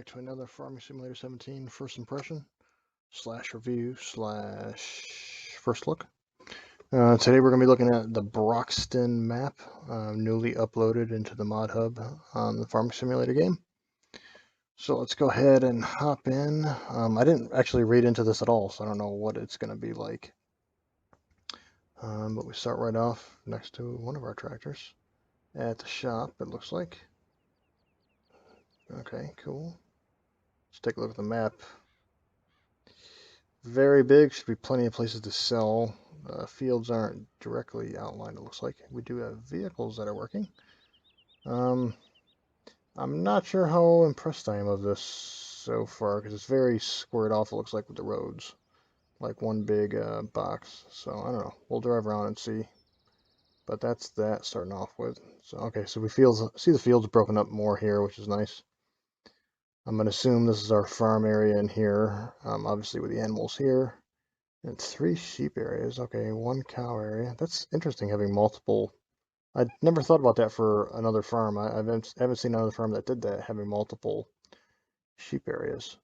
back to another Farming Simulator 17 first impression slash review slash first look. Today we're going to be looking at the Broxton map, newly uploaded into the mod hub on the Farming Simulator game. So let's go ahead and hop in. I didn't actually read into this at all, so I don't know what it's going to be like. But we start right off next to one of our tractors at the shop, it looks like. Okay, cool. Let's take a look at the map. Very big, should be plenty of places to sell. Fields aren't directly outlined, it looks like. We do have vehicles that are working. I'm not sure how impressed I am of this so far, because it's very squared off, it looks like, with the roads. Like one big box. So, I don't know. We'll drive around and see. But that's that starting off with. So, okay, so we see the fields broken up more here, which is nice. I'm going to assume this is our farm area in here, obviously with the animals here. And 3 sheep areas. Okay, 1 cow area. That's interesting having multiple. I'd never thought about that for another farm. I haven't seen another farm that did that, having multiple sheep areas.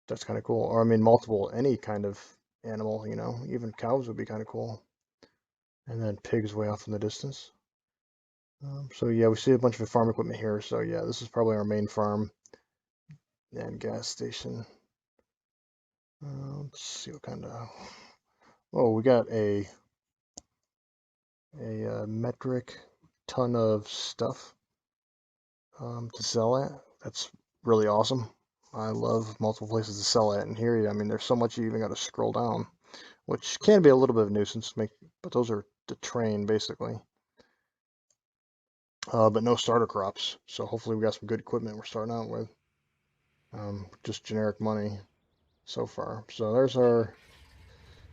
That's kind of cool. Or I mean, multiple any kind of animal, you know, even cows would be kind of cool. And then pigs way off in the distance. So yeah, we see a bunch of farm equipment here. So yeah, this is probably our main farm and gas station. Let's see what kind of. Oh, we got a metric ton of stuff to sell at. That's really awesome. I love multiple places to sell at, and here, I mean, there's so much you even got to scroll down, which can be a little bit of a nuisance. But those are the train basically. But no starter crops, so hopefully we got some good equipment we're starting out with. Just generic money so far. So there's our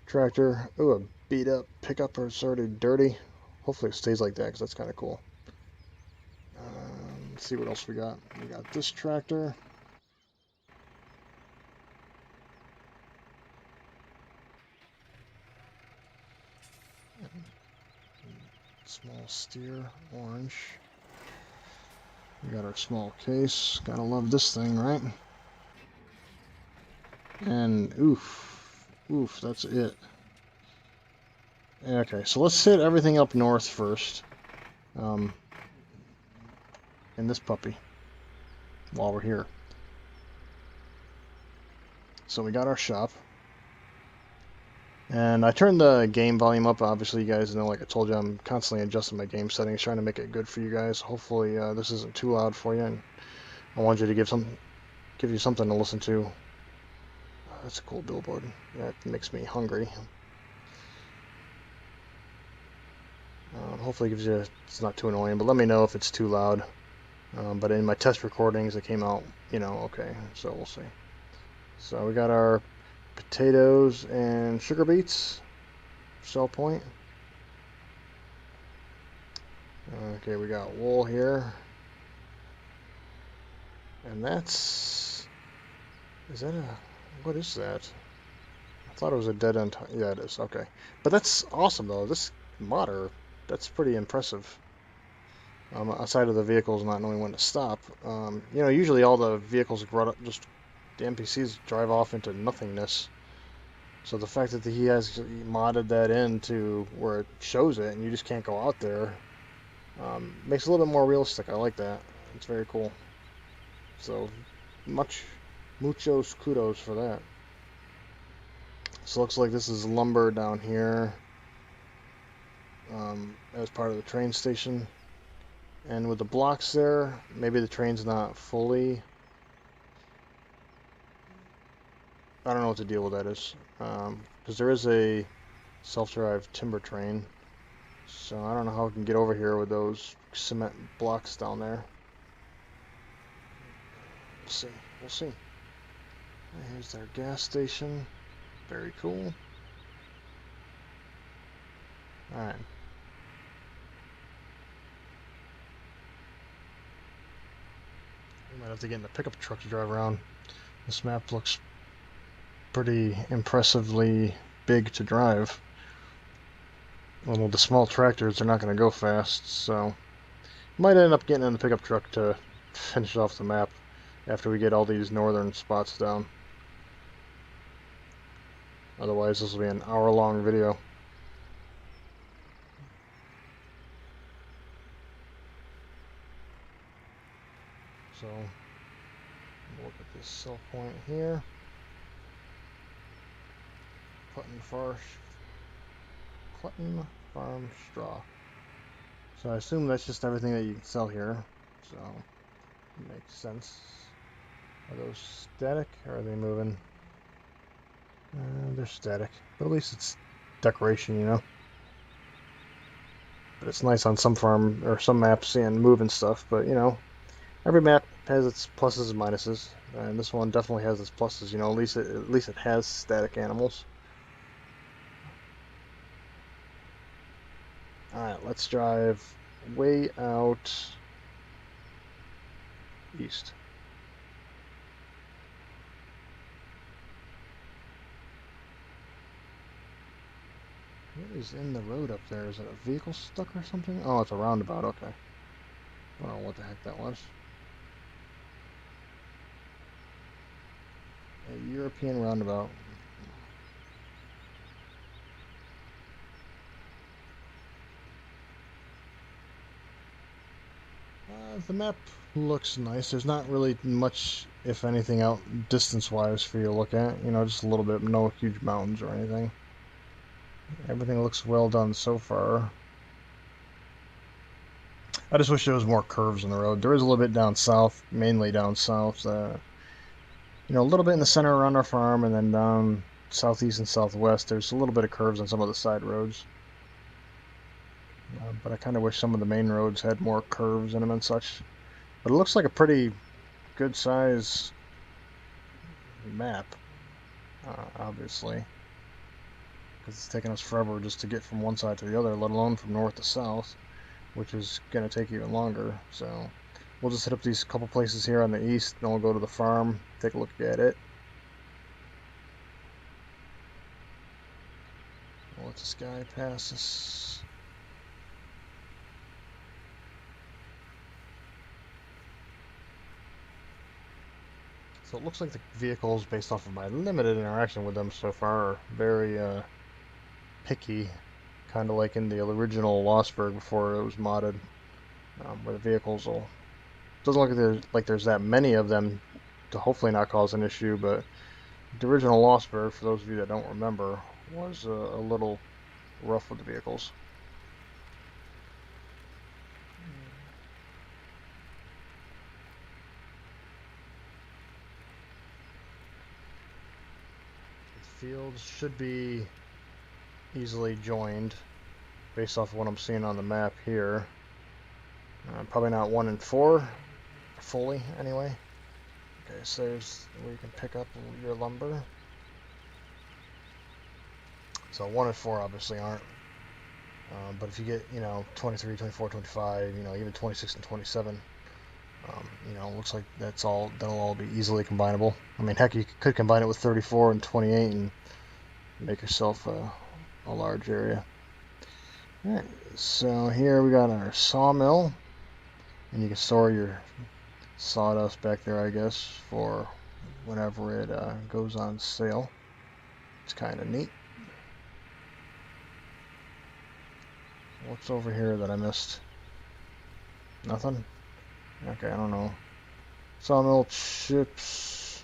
tractor. Ooh, a beat up pickup, or it's already dirty. Hopefully it stays like that, because that's kind of cool. Let's see what else we got. We got this tractor. Small steer, orange. We got our small case. Gotta love this thing, right? And oof, that's it. Okay, so let's hit everything up north first. In this puppy, while we're here. So we got our shop. And I turned the game volume up. Obviously, you guys know, like I told you, I'm constantly adjusting my game settings, trying to make it good for you guys. Hopefully, this isn't too loud for you. And I want you to give you something to listen to. That's a cool billboard. That makes me hungry. Hopefully, it's not too annoying. But let me know if it's too loud. But in my test recordings, it came out, okay. So we'll see. So we got our potatoes and sugar beets, sell point. Okay, we got wool here, and is that what is that? I thought it was a dead end. Yeah, it is. Okay, but that's awesome though. This modder, that's pretty impressive. Outside of the vehicles not knowing when to stop, usually all the vehicles just the NPCs drive off into nothingness. So the fact that he has modded that into where it shows it and you just can't go out there makes it a little bit more realistic. I like that. It's very cool. So muchos kudos for that. So it looks like this is lumber down here as part of the train station. And with the blocks there, maybe the train's not fully. I don't know what the deal with that is, because there is a self-drive timber train, so I don't know how we can get over here with those cement blocks down there. We'll see. Here's their gas station. Very cool. Alright. We might have to get in the pickup truck to drive around. This map looks pretty impressively big to drive. Well, the small tractors are not going to go fast, so might end up getting in the pickup truck to finish off the map. after we get all these northern spots down. Otherwise, this will be an hour-long video. So, look at this cell point here. Clutton Farm Straw. So I assume that's just everything that you can sell here. So, it makes sense. Are those static or are they moving? They're static, but at least it's decoration, you know. But it's nice on some farm or some maps seeing moving stuff. But you know, every map has its pluses and minuses, and this one definitely has its pluses. You know, at least it has static animals. All right, let's drive way out east. What is in the road up there? Is it a vehicle stuck or something? Oh, it's a roundabout. Okay. I don't know what the heck that was. A European roundabout. The map looks nice. There's not really much, if anything, out distance-wise for you to look at. You know, just a little bit. No huge mountains or anything. Everything looks well done so far. I just wish there was more curves in the road. There is a little bit down south, mainly down south. You know, a little bit in the center around our farm, and then down southeast and southwest, there's a little bit of curves on some of the side roads. But I kind of wish some of the main roads had more curves in them and such. But it looks like a pretty good size map, obviously. Because it's taking us forever just to get from one side to the other, let alone from north to south, which is going to take even longer. So we'll just hit up these couple places here on the east, then we'll go to the farm, take a look at it. We'll let this guy pass us. So it looks like the vehicles, based off of my limited interaction with them so far, are very picky, kind of like in the original Lostburg before it was modded, where the vehicles will... Doesn't look like there's that many of them to hopefully not cause an issue, but the original Lostburg, for those of you that don't remember, was a little rough with the vehicles. Fields should be easily joined based off of what I'm seeing on the map here. Probably not 1 and 4 fully anyway. Okay, so there's where you can pick up your lumber. So 1 and 4 obviously aren't. But if you get, you know, 23, 24, 25, you know, even 26 and 27, you know, looks like that'll all be easily combinable. I mean, heck, you could combine it with 34 and 28 and make yourself a large area. Alright, so here we got our sawmill, and you can store your sawdust back there, I guess, for whenever it goes on sale. It's kind of neat. What's over here that I missed? Nothing? Okay, I don't know. Sawmill chips.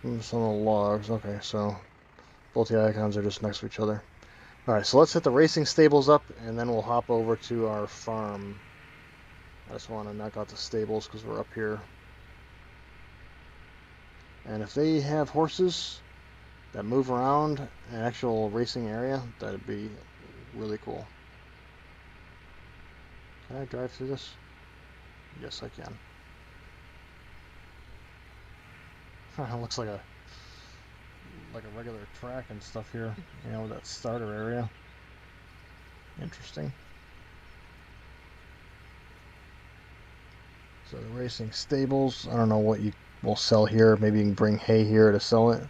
Some of the logs. Okay, so both the icons are just next to each other. Alright, so let's hit the racing stables up, and then we'll hop over to our farm. I just want to knock out the stables because we're up here. And if they have horses that move around an actual racing area, that'd be really cool. Can I drive through this? Yes, I can. It looks like a regular track and stuff here, you know, with that starter area. Interesting. So the racing stables, I don't know what you will sell here. Maybe you can bring hay here to sell it.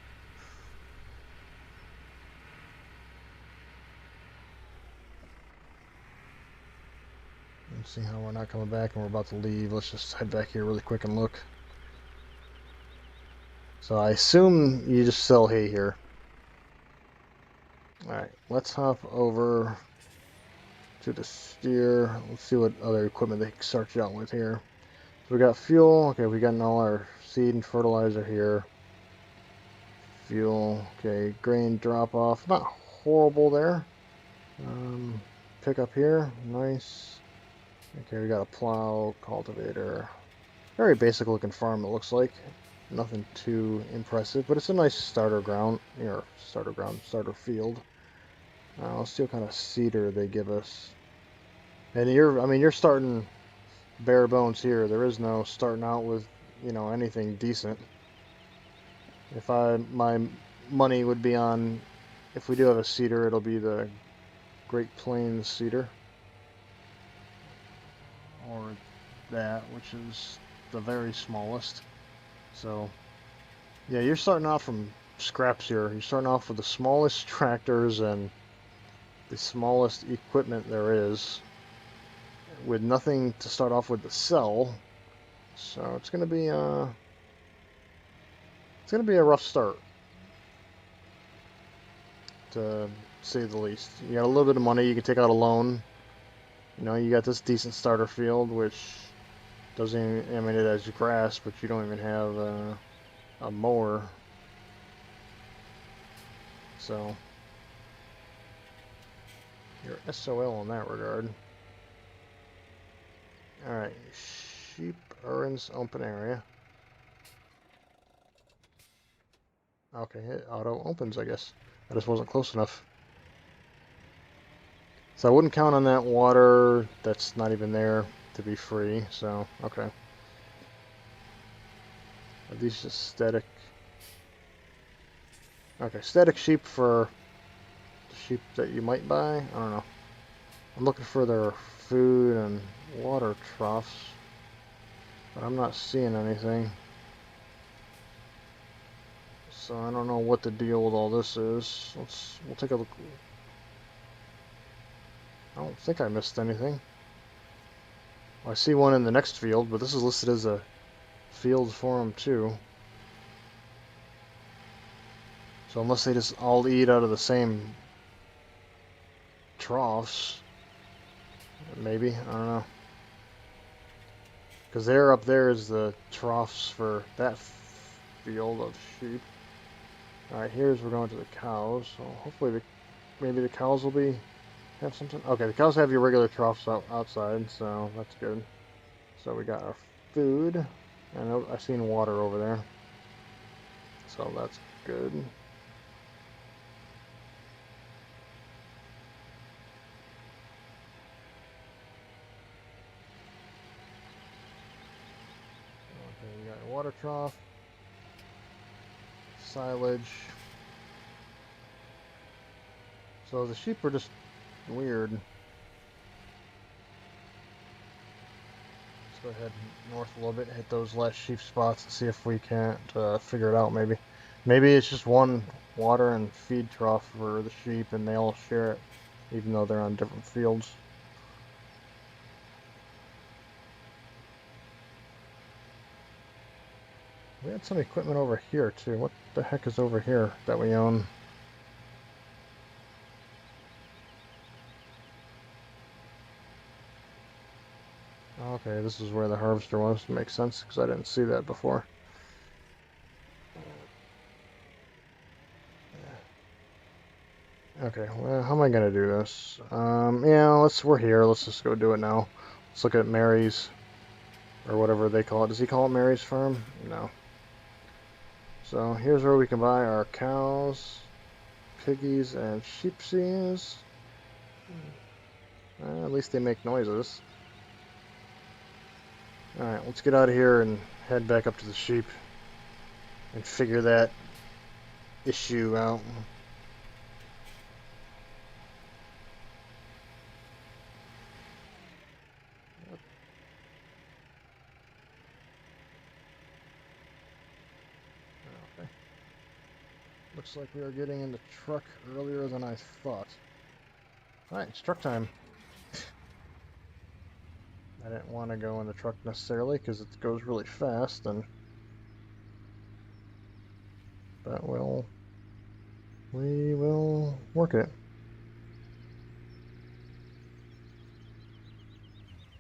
Let's see how we're not coming back and we're about to leave. Let's just head back here really quick and look. So I assume you just sell hay here. Alright, let's hop over to the steer. Let's see what other equipment they can start you out with here. So we got fuel. Okay, we got all our seed and fertilizer here. Fuel. Okay, grain drop off. Not horrible there. Pick up here. Nice. Okay, we got a plow, cultivator. Very basic looking farm it looks like. Nothing too impressive, but it's a nice starter ground. Starter field. Let's see what kind of cedar they give us. And you're starting bare bones here. There is no starting out with, anything decent. My money would be on, if we do have a cedar, it'll be the Great Plains cedar. Or that, which is the very smallest. So, yeah, you're starting off from scraps here. You're starting off with the smallest tractors and the smallest equipment there is, with nothing to start off with to sell. So it's gonna be a rough start, to say the least. You got a little bit of money. You can take out a loan. You got this decent starter field, which doesn't even, it has grass, but you don't even have a mower. So you're SOL in that regard. Alright, sheep errands open area. Okay, it auto opens, I guess. I just wasn't close enough. So I wouldn't count on that water that's not even there to be free, so, okay. Are these just static? Okay, static sheep for the sheep that you might buy? I don't know. I'm looking for their food and water troughs, but I'm not seeing anything. So I don't know what the deal with all this is. We'll take a look. I don't think I missed anything. Well, I see one in the next field, but this is listed as a field for them too. So unless they just all eat out of the same troughs, maybe, I don't know. Because there up there is the troughs for that field of sheep. Alright, we're going to the cows, so hopefully maybe the cows will have something. Okay, the cows have your regular troughs outside, so that's good. So we got our food, and I've seen water over there, so that's good. Okay, we got a water trough, silage. So the sheep are just weird. Let's go ahead north a little bit, hit those last sheep spots, and see if we can't figure it out. Maybe it's just one water and feed trough for the sheep, and they all share it, even though they're on different fields. We had some equipment over here too. What the heck is over here that we own? Okay, this is where the harvester was. Makes sense, because I didn't see that before. Okay, well, how am I gonna do this? Yeah, we're here. Let's just go do it now. Let's look at Mary's, or whatever they call it. Does he call it Mary's farm? No. So here's where we can buy our cows, piggies, and sheepsies. At least they make noises. Alright, let's get out of here and head back up to the sheep and figure that issue out. Okay. Looks like we are getting in the truck earlier than I thought. Alright, it's truck time. I didn't want to go in the truck necessarily because it goes really fast, and but we will work it.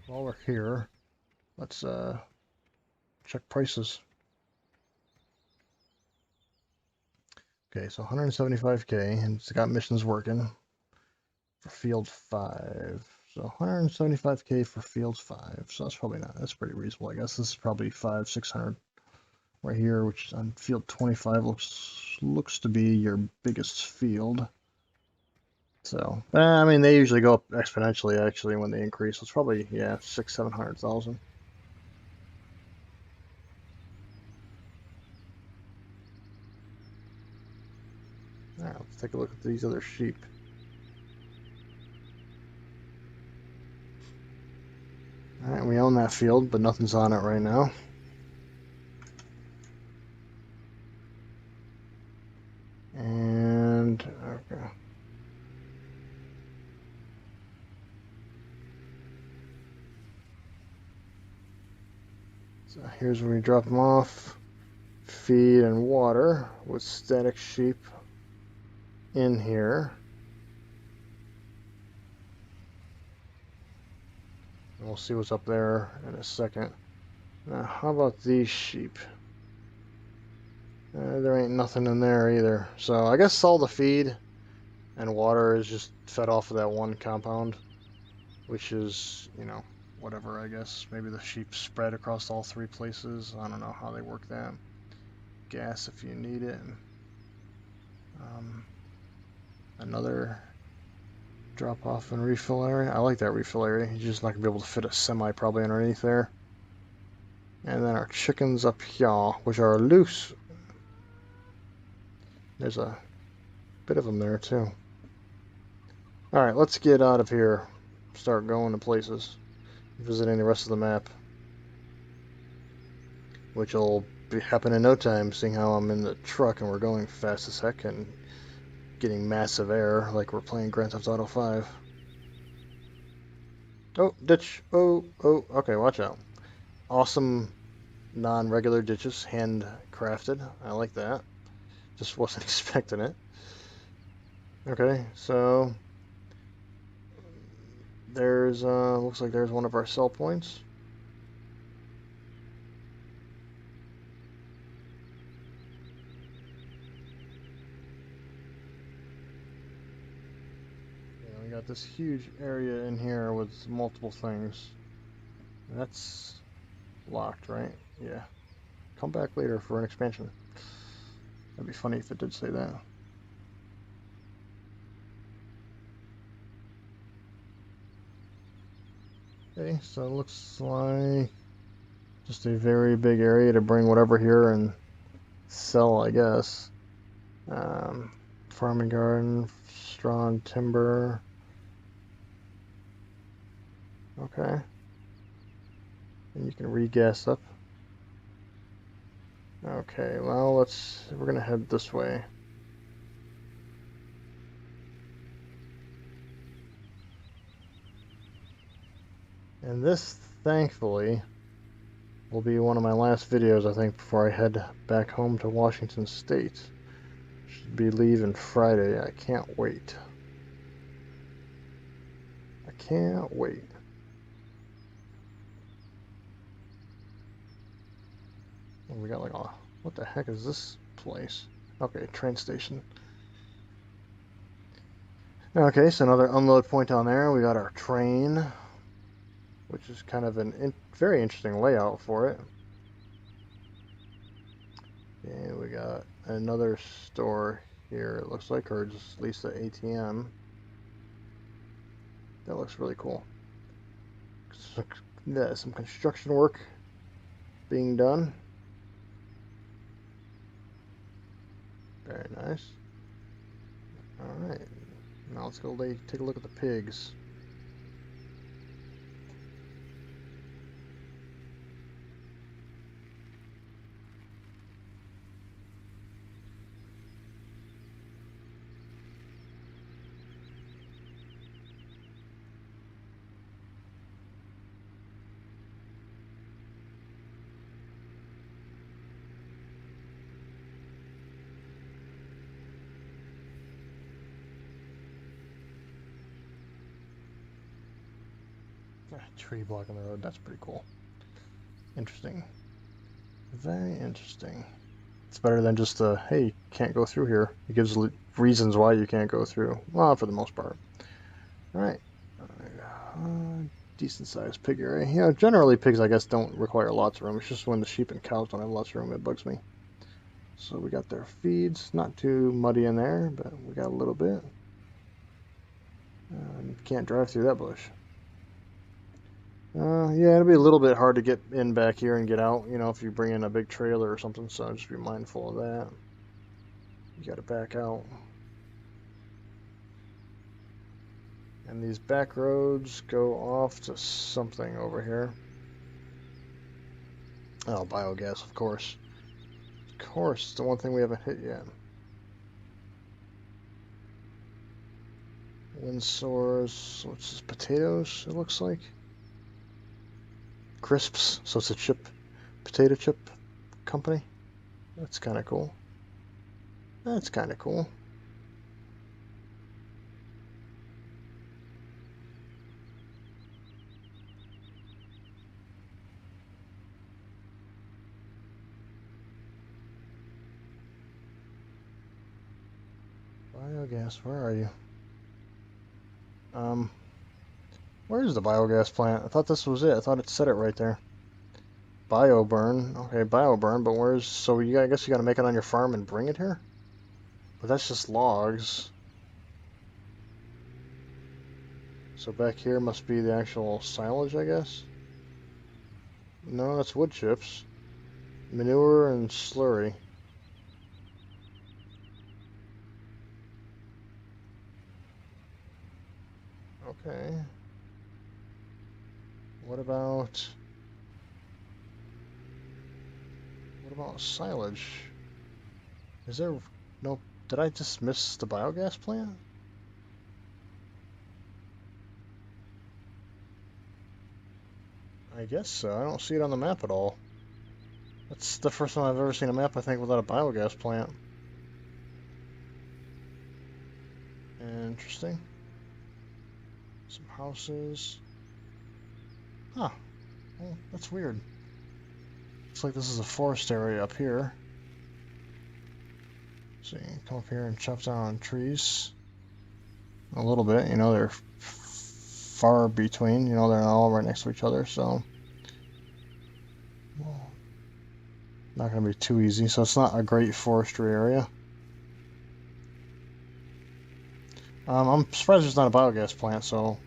While we're here, let's check prices. Okay, so 175K, and it's got missions working for field 5. So 175K for field 5. So that's probably not, that's pretty reasonable. I guess this is probably 500-600 right here, which on field 25 looks to be your biggest field. So, I mean, they usually go up exponentially actually when they increase. It's probably, yeah, 600,000-700,000. All right, let's take a look at these other sheep. All right, we own that field, but nothing's on it right now. And, okay. So here's where we drop them off. Feed and water with static sheep in here. And we'll see what's up there in a second. Now, how about these sheep? There ain't nothing in there either. So I guess all the feed and water is just fed off of that one compound, which is, you know, whatever, I guess. Maybe the sheep spread across all 3 places. I don't know how they work that. Gas if you need it. Another drop off and refill area. I like that refill area. You're just not gonna be able to fit a semi probably underneath there. And then our chickens up here, which are loose. There's a bit of them there too. All right, let's get out of here. Start going to places. Visiting the rest of the map. Which will happen in no time, seeing how I'm in the truck and we're going fast as heck and getting massive air like we're playing Grand Theft Auto 5. Oh, ditch. Oh, okay, watch out. Awesome non-regular ditches, handcrafted. I like that. Just wasn't expecting it. Okay, so there's, looks like there's one of our sell points. Yeah, we got this huge area in here with multiple things. That's locked, right? Yeah. Come back later for an expansion. That'd be funny if it did say that. Okay, so it looks like just a very big area to bring whatever here and sell, I guess. Farming garden, straw and timber. Okay. And you can regas up. Okay, well, we're gonna head this way. And this, thankfully, will be one of my last videos, I think, before I head back home to Washington State. Should be leaving Friday. I can't wait. I can't wait. We got like, oh, what the heck is this place? Okay, train station. Okay, so another unload point down there. We got our train, which is kind of a very interesting layout for it. And we got another store here, it looks like, or just at least the ATM. That looks really cool. Yeah, some construction work being done. Very nice. Alright, now let's go take a look at the pigs. Tree blocking the road, that's pretty cool. Interesting. Very interesting. It's better than just a, hey, you can't go through here. It gives reasons why you can't go through. Well, for the most part. Alright. Decent sized pig area. You know, generally pigs, I guess, don't require lots of room. It's just when the sheep and cows don't have lots of room, it bugs me. So we got their feeds. Not too muddy in there, but we got a little bit. Can't drive through that bush. Yeah, it'll be a little bit hard to get in back here and get out, you know, if you bring in a big trailer or something, so just be mindful of that. You gotta back out. And these back roads go off to something over here. Oh, biogas, of course. Of course, it's the one thing we haven't hit yet. Wind source, what's this, potatoes, it looks like? Crisps, so it's a potato chip company. That's kind of cool. That's kind of cool. Biogas, where are you? Where's the biogas plant? I thought this was it. I thought it said it right there. Bioburn. Okay, bioburn, but where's... So I guess you gotta make it on your farm and bring it here? But that's just logs. So back here must be the actual silage, I guess? No, that's wood chips. Manure and slurry. Okay. What about silage? Is there no... Did I just miss the biogas plant? I guess so. I don't see it on the map at all. That's the first time I've ever seen a map, I think, without a biogas plant. Interesting. Some houses. Huh. Well, that's weird. Looks like this is a forest area up here. So you can come up here and chop down trees. A little bit, you know, they're far between, you know, they're all right next to each other, so... Not going to be too easy, so it's not a great forestry area. I'm surprised there's not a biogas plant, so,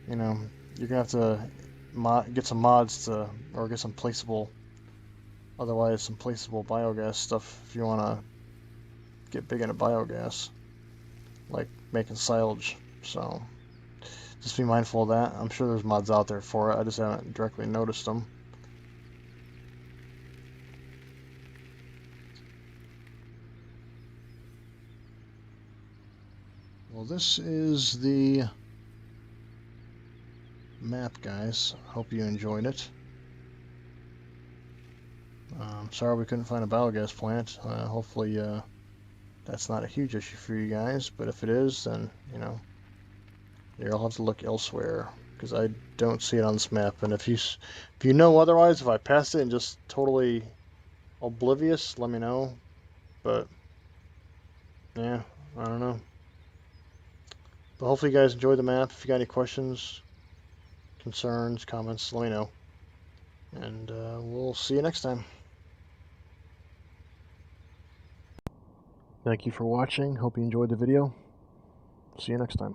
you know, you're going to have to get some mods to, or get some placeable, otherwise some placeable biogas stuff if you want to get big into biogas, like making silage, so just be mindful of that. I'm sure there's mods out there for it, I just haven't directly noticed them. Well, this is the map, guys. Hope you enjoyed it. Sorry we couldn't find a biogas plant. Hopefully that's not a huge issue for you guys, but if it is, then, you know, you'll have to look elsewhere, because I don't see it on this map. And if you know otherwise, if I passed it and just totally oblivious, let me know. But yeah, I don't know. But hopefully you guys enjoyed the map. If you got any questions, concerns, comments, let me know. And we'll see you next time. Thank you for watching. Hope you enjoyed the video. See you next time.